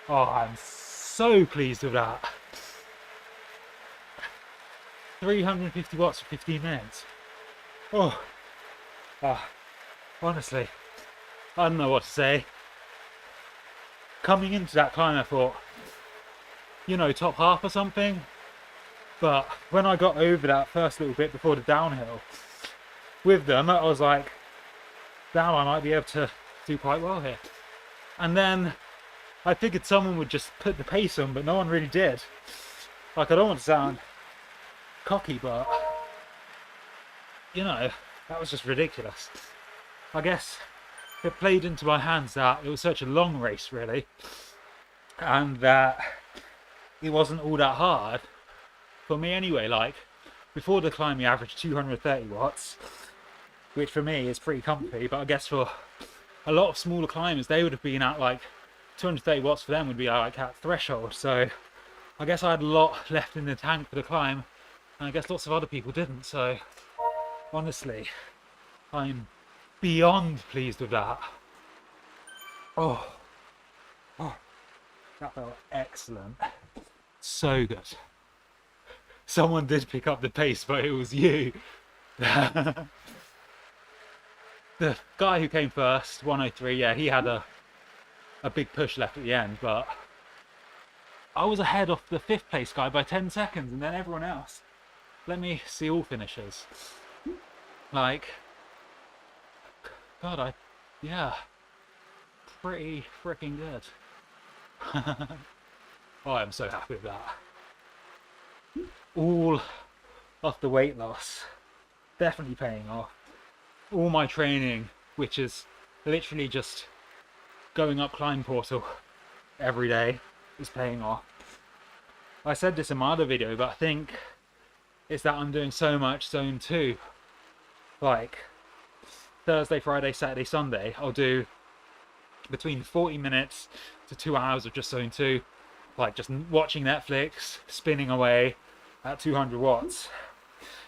Oh, I'm so pleased with that. 350 watts for 15 minutes. Oh, honestly, I don't know what to say. Coming into that climb, I thought, you know, top half or something. But when I got over that first little bit before the downhill with them, I was like, now I might be able to do quite well here. And then I figured someone would just put the pace on, but no one really did. Like, I don't want to sound cocky, but you know, that was just ridiculous. I guess it played into my hands that it was such a long race, really, and that it wasn't all that hard for me anyway. Like, before the climb, you averaged 230 watts, which for me is pretty comfy, but I guess for a lot of smaller climbers, they would have been at like 230 watts for them would be like at threshold. So I guess I had a lot left in the tank for the climb, and I guess lots of other people didn't. So honestly, I'm beyond pleased with that. Oh, that felt excellent. So good. Someone did pick up the pace, but it was you. The guy who came first, 103, yeah, he had a big push left at the end, but I was ahead of the 5th place guy by 10 seconds, and then everyone else. Let me see all finishers. Like, God, yeah, pretty freaking good. Oh, I'm so happy with that. All of the weight loss definitely paying off. All my training, which is literally just going up Climb Portal every day, is paying off. I said this in my other video, but I think it's that I'm doing so much Zone 2. Like, Thursday, Friday, Saturday, Sunday, I'll do between 40 minutes to 2 hours of just Zone 2. Like, just watching Netflix, spinning away at 200 watts.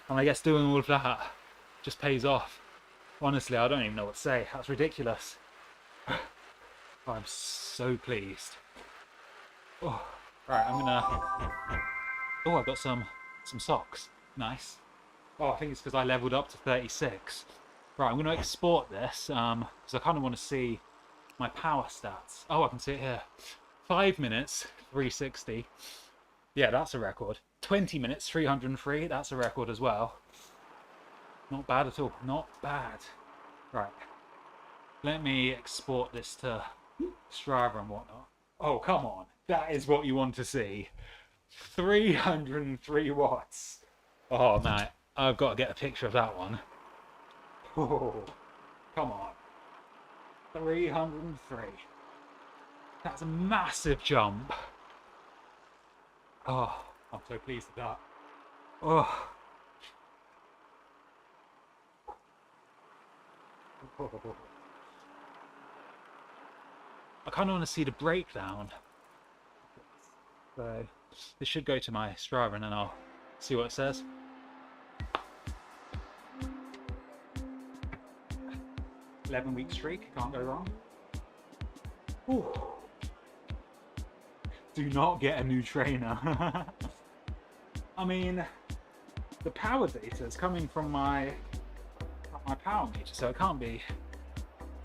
And I guess doing all of that just pays off. Honestly, I don't even know what to say. That's ridiculous. I'm so pleased. Oh, right, I'm gonna... Oh, I got some socks. Nice. Oh, I think it's because I leveled up to 36. Right, I'm gonna export this because I kind of want to see my power stats. Oh, I can see it here. 5 minutes, 360. Yeah, that's a record. 20 minutes, 303. That's a record as well. Not bad at all. Not bad. Right. Let me export this to Strava and whatnot. Oh, come on. That is what you want to see. 303 watts. Oh, man. I've got to get a picture of that one. Oh, come on. 303. That's a massive jump. Oh, I'm so pleased with that. Oh. I kind of want to see the breakdown. So this should go to my Strava and then I'll see what it says. "11-week streak, can't go wrong." Ooh. Do not get a new trainer. I mean, the power data is coming from my power meter, so it can't be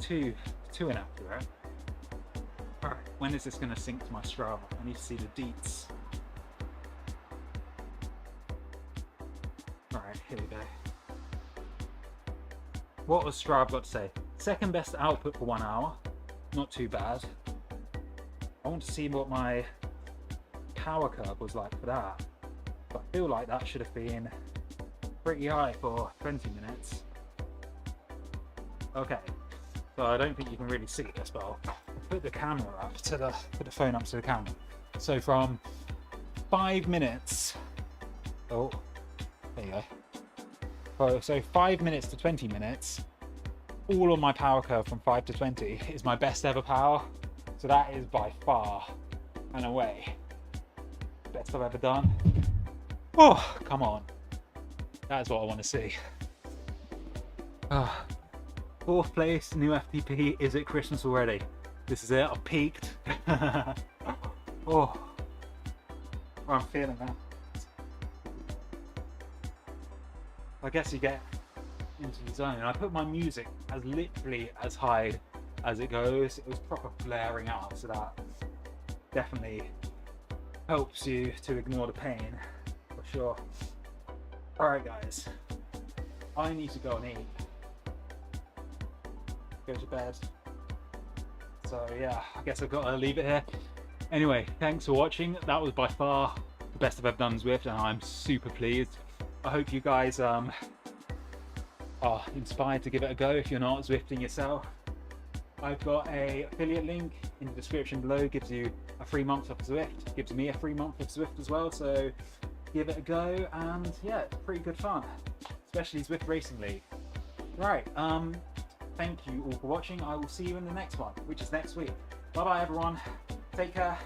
too inaccurate. Alright, when is this going to sync to my Strava? I need to see the deets. Alright, here we go. What was Strava got to say? Second best output for 1 hour. Not too bad. I want to see what my power curve was like for that. But I feel like that should have been pretty high for 20 minutes. Okay, so I don't think you can really see this, but I'll put the camera up to put the phone up to the camera. So from 5 minutes, oh, there you go. Oh, so 5 minutes to 20 minutes, all on my power curve from 5 to 20 is my best ever power. So that is by far and away best I've ever done. Oh, come on. That's what I want to see. Fourth place, new FTP. Is it Christmas already? This is it. I've peaked. Oh, I'm feeling that. I guess you get into the zone. And I put my music as literally as high as it goes. It was proper flaring out, so that definitely helps you to ignore the pain, for sure. Alright guys, I need to go and eat. Go to bed. So yeah, I guess I've got to leave it here. Anyway, thanks for watching. That was by far the best I've ever done Zwift, and I'm super pleased. I hope you guys are inspired to give it a go if you're not Zwifting yourself. I've got a affiliate link in the description below, gives you a free month of Zwift, gives me a free month of Zwift as well, so give it a go, and yeah, it's pretty good fun, especially Zwift Racing League. Right, thank you all for watching. I will see you in the next one, which is next week. Bye bye everyone, take care.